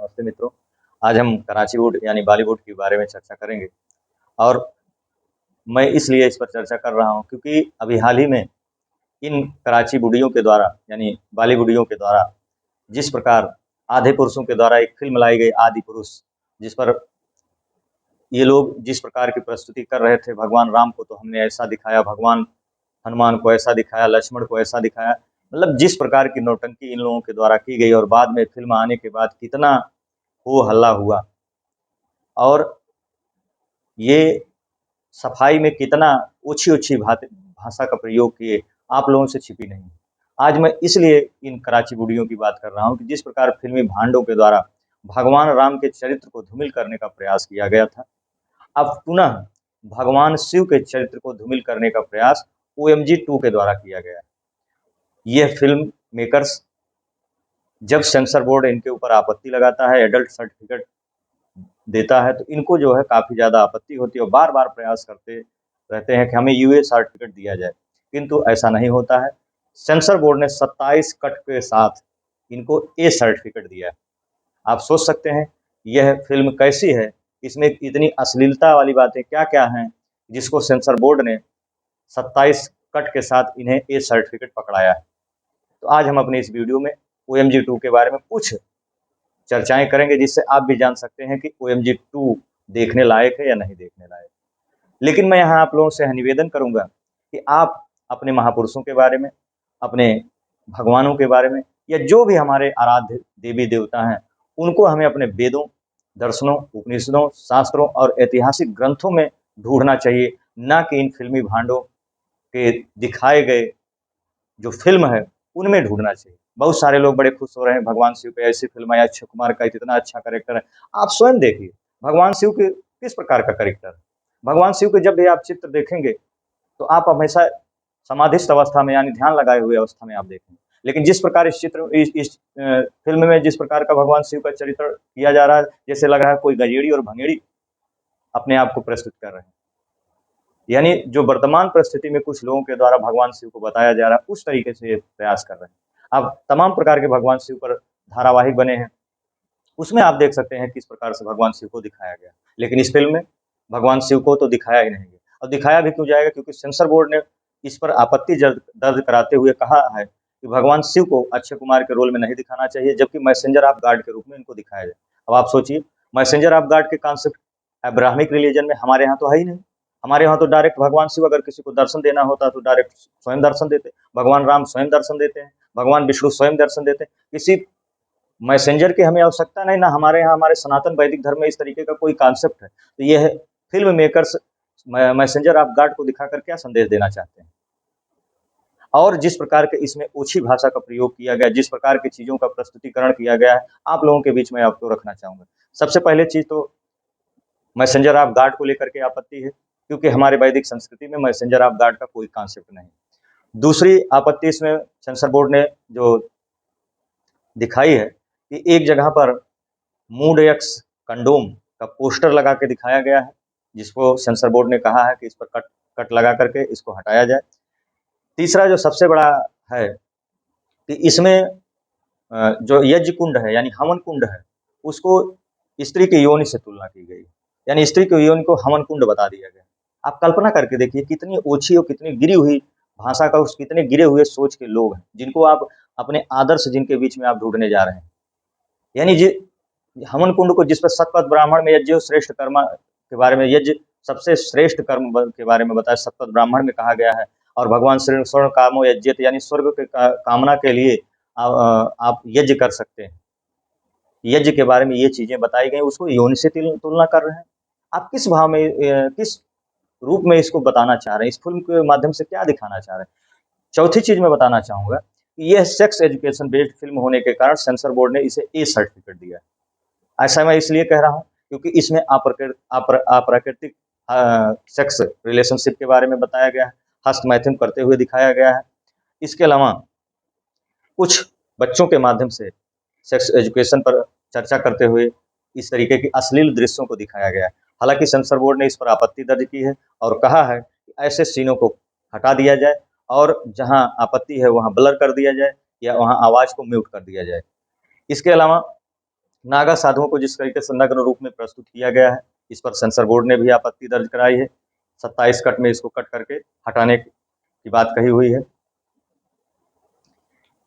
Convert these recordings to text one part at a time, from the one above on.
नमस्ते मित्रों। आज हम कराचीवुड यानी बॉलीवुड के बारे में चर्चा करेंगे और मैं इसलिए इस पर चर्चा कर रहा हूं क्योंकि अभी हाल ही में इन कराची वुडियों के द्वारा यानी बॉलीवुडियों के द्वारा जिस प्रकार आधे पुरुषों के द्वारा एक फिल्म लाई गई आदि पुरुष, जिस पर ये लोग जिस प्रकार की प्रस्तुति कर रहे थे भगवान राम को तो हमने ऐसा दिखाया, भगवान हनुमान को ऐसा दिखाया, लक्ष्मण को ऐसा दिखाया, मतलब जिस प्रकार की नौटंकी इन लोगों के द्वारा की गई और बाद में फिल्म आने के बाद कितना हो हल्ला हुआ और ये सफाई में कितना ओछी-ओछी भाषा का प्रयोग किए, आप लोगों से छिपी नहीं। आज मैं इसलिए इन कराची वुडियों की बात कर रहा हूँ कि जिस प्रकार फिल्मी भांडों के द्वारा भगवान राम के चरित्र को धूमिल करने का प्रयास किया गया था, अब पुनः भगवान शिव के चरित्र को धूमिल करने का प्रयास ओएमजी 2 के द्वारा किया गया है। यह फिल्म मेकर्स जब सेंसर बोर्ड इनके ऊपर आपत्ति लगाता है, एडल्ट सर्टिफिकेट देता है, तो इनको जो है काफ़ी ज़्यादा आपत्ति होती है और बार-बार प्रयास करते रहते हैं कि हमें यूए सर्टिफिकेट दिया जाए, किंतु ऐसा नहीं होता है। सेंसर बोर्ड ने 27 कट के साथ इनको ए सर्टिफिकेट दिया है। आप सोच सकते हैं यह फिल्म कैसी है, इसमें इतनी अश्लीलता वाली बातें क्या-क्या हैं, जिसको सेंसर बोर्ड ने 27 कट के साथ इन्हें ए सर्टिफिकेट पकड़ाया है। तो आज हम अपनी इस वीडियो में ओएमजी 2 के बारे में कुछ चर्चाएं करेंगे जिससे आप भी जान सकते हैं कि ओएमजी 2 देखने लायक है या नहीं देखने लायक। लेकिन मैं यहाँ आप लोगों से निवेदन करूंगा कि आप अपने महापुरुषों के बारे में, अपने भगवानों के बारे में या जो भी हमारे आराध्य देवी देवता हैं, उनको हमें अपने वेदों, दर्शनों, उपनिषदों, शास्त्रों और ऐतिहासिक ग्रंथों में ढूंढना चाहिए, ना कि इन फिल्मी भांडों के दिखाए गए जो फिल्म है उनमें ढूंढना चाहिए। बहुत सारे लोग बड़े खुश हो रहे हैं भगवान शिव पे ऐसी फिल्म आई, अक्षय कुमार का इतना अच्छा कैरेक्टर है। आप स्वयं देखिए भगवान शिव के किस प्रकार का कैरेक्टर है। भगवान शिव के जब भी आप चित्र देखेंगे तो आप हमेशा समाधिस्थ अवस्था में यानी ध्यान लगाए हुए अवस्था में आप देखेंगे। लेकिन जिस प्रकार इस फिल्म में जिस प्रकार का भगवान शिव का चरित्र किया जा रहा है, जैसे लग रहा है कोई गजेड़ी और भंगेड़ी अपने आप को प्रस्तुत कर रहे हैं। यानी जो वर्तमान परिस्थिति में कुछ लोगों के द्वारा भगवान शिव को बताया जा रहा है, उस तरीके से ये प्रयास कर रहे हैं। अब तमाम प्रकार के भगवान शिव पर धारावाहिक बने हैं, उसमें आप देख सकते हैं किस प्रकार से भगवान शिव को दिखाया गया। लेकिन इस फिल्म में भगवान शिव को तो दिखाया ही नहीं गया। और दिखाया भी क्यों जाएगा, क्योंकि सेंसर बोर्ड ने इस पर आपत्ति दर्ज कराते हुए कहा है कि भगवान शिव को अक्षय कुमार के रोल में नहीं दिखाना चाहिए, जबकि मैसेंजर ऑफ गॉड के रूप में इनको दिखाया जाए। अब आप सोचिए, मैसेंजर ऑफ गॉड के कॉन्सेप्ट अब्राहमिक रिलीजन में हमारे यहाँ तो है ही नहीं। हमारे यहाँ तो डायरेक्ट भगवान शिव अगर किसी को दर्शन देना होता तो डायरेक्ट स्वयं दर्शन देते, भगवान राम स्वयं दर्शन देते हैं, भगवान विष्णु स्वयं दर्शन देते हैं। किसी मैसेंजर की हमें आवश्यकता नहीं, ना हमारे यहाँ हमारे सनातन वैदिक धर्म में इस तरीके का कोई कॉन्सेप्ट है। तो यह film makers messenger of God को दिखाकर क्या संदेश देना चाहते हैं। और जिस प्रकार के इसमें ओछी भाषा का प्रयोग किया गया, जिस प्रकार की चीज़ों का प्रस्तुतिकरण किया गया है, आप लोगों के बीच में आपको रखना चाहूँगा। सबसे पहले चीज़ तो मैसेंजर ऑफ गॉड को लेकर के आपत्ति है, क्योंकि हमारे वैदिक संस्कृति में मैसेंजर ऑफ गॉड का कोई कॉन्सेप्ट नहीं। दूसरी आपत्ति इसमें सेंसर बोर्ड ने जो दिखाई है कि एक जगह पर मूड एक्स कंडोम का पोस्टर लगा के दिखाया गया है, जिसको सेंसर बोर्ड ने कहा है कि इस पर कट लगा करके इसको हटाया जाए। तीसरा जो सबसे बड़ा है कि इसमें जो यज्ञ कुंड है यानी हवन कुंड है, उसको स्त्री की योनि से तुलना की गई, यानी स्त्री की योनि को हवन कुंड बता दिया गया। आप कल्पना करके देखिए कितनी ओछी और कितनी गिरी हुई भाषा का, उस कितने गिरे हुए सोच के लोग हैं जिनको आप अपने आदर्श जिनके बीच में आप ढूंढने जा रहे हैं। यानी हवन कुंड को जिस पर सतपथ ब्राह्मण में यज्ञ श्रेष्ठ कर्म के बारे में, यज्ञ सबसे श्रेष्ठ कर्म के बारे में बताया, सतपथ ब्राह्मण में कहा गया है। और भगवान श्री स्वर्ण कामो यज्ञत यानी स्वर्ग के कामना के लिए आप यज्ञ कर सकते हैं। यज्ञ के बारे में ये चीजें बताई गई, उसको योनि से तुलना कर रहे हैं। आप किस भाव में किस रूप में इसको बताना चाह रहे हैं, इस फिल्म के माध्यम से क्या दिखाना चाह रहे हैं। चौथी चीज मैं बताना चाहूंगा कि यह सेक्स एजुकेशन बेस्ड फिल्म होने के कारण सेंसर बोर्ड ने इसे ए सर्टिफिकेट दिया है। ऐसा मैं इसलिए कह रहा हूं क्योंकि इसमें अप्राकृतिक सेक्स रिलेशनशिप के बारे में बताया गया है, हस्तमैथुन करते हुए दिखाया गया है। इसके अलावा कुछ बच्चों के माध्यम से सेक्स एजुकेशन पर चर्चा करते हुए इस तरीके की अश्लील दृश्यों को दिखाया गया है। हालांकि सेंसर बोर्ड ने इस पर आपत्ति दर्ज की है और कहा है कि ऐसे सीनों को हटा दिया जाए और जहां आपत्ति है वहां ब्लर कर दिया जाए या वहां आवाज को म्यूट कर दिया जाए। इसके अलावा नागा साधुओं को जिस तरीके से नग्न रूप में प्रस्तुत किया गया है, इस पर सेंसर बोर्ड ने भी आपत्ति दर्ज कराई है। 27 कट में इसको कट करके हटाने की बात कही हुई है।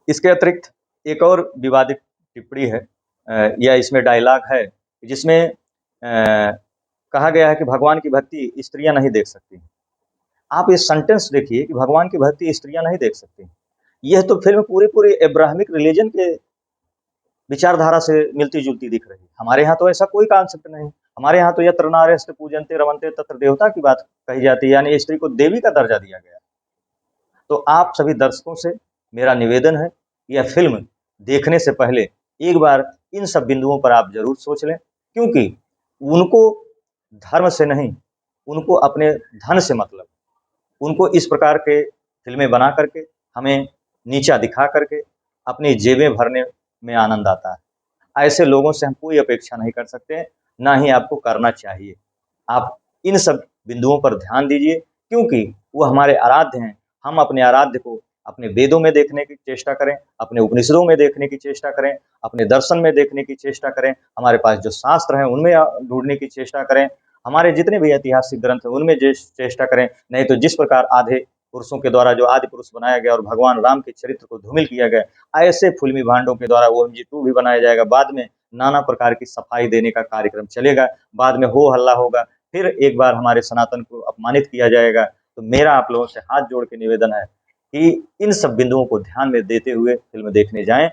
इसके अतिरिक्त एक और विवादित टिप्पणी है या इसमें डायलॉग है जिसमें कहा गया है कि भगवान की भक्ति स्त्रियां नहीं देख सकती। आप ये सेंटेंस देखिए कि भगवान की भक्ति स्त्रियां नहीं देख सकती। यह तो फिल्म पूरी एब्राहमिक रिलीजन के विचारधारा से मिलती-जुलती दिख रही है। हमारे यहाँ तो ऐसा कोई कॉन्सेप्ट नहीं। हमारे यहाँ तो यत्र नार्यस्ते पूजन्ते रमन्ते तत्र देवता की बात कही जाती है, यानी स्त्री को देवी का दर्जा दिया गया। तो आप सभी दर्शकों से मेरा निवेदन है, यह फ़िल्म देखने से पहले एक बार इन सब बिंदुओं पर आप ज़रूर सोच लें, क्योंकि उनको धर्म से नहीं, उनको अपने धन से मतलब। उनको इस प्रकार के फ़िल्में बना करके, हमें नीचा दिखा करके, अपनी जेबें भरने में आनंद आता है। ऐसे लोगों से हम कोई अपेक्षा नहीं कर सकते, ना ही आपको करना चाहिए। आप इन सब बिंदुओं पर ध्यान दीजिए, क्योंकि वो हमारे आराध्य हैं। हम अपने आराध्य को अपने वेदों में देखने की चेष्टा करें, अपने उपनिषदों में देखने की चेष्टा करें, अपने दर्शन में देखने की चेष्टा करें, हमारे पास जो शास्त्र हैं उनमें ढूँढने की चेष्टा करें, हमारे जितने भी ऐतिहासिक ग्रंथ हैं उनमें चेष्टा करें। नहीं तो जिस प्रकार आधे पुरुषों के द्वारा जो आदि पुरुष बनाया गया और भगवान राम के चरित्र को धूमिल किया गया, ऐसे फ़िल्मी भांडों के द्वारा OMG 2 भी बनाया जाएगा। बाद में नाना प्रकार की सफाई देने का कार्यक्रम चलेगा, बाद में हो हल्ला होगा, फिर एक बार हमारे सनातन को अपमानित किया जाएगा। तो मेरा आप लोगों से हाथ जोड़ के निवेदन है कि इन सब बिंदुओं को ध्यान में देते हुए फ़िल्म देखने जाएँ,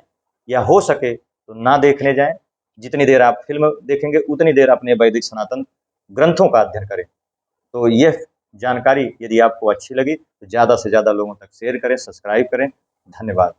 या हो सके तो ना देखने जाएँ। जितनी देर आप फ़िल्म देखेंगे, उतनी देर अपने वैदिक सनातन ग्रंथों का अध्ययन करें। तो यह जानकारी यदि आपको अच्छी लगी तो ज़्यादा से ज़्यादा लोगों तक शेयर करें, सब्सक्राइब करें। धन्यवाद।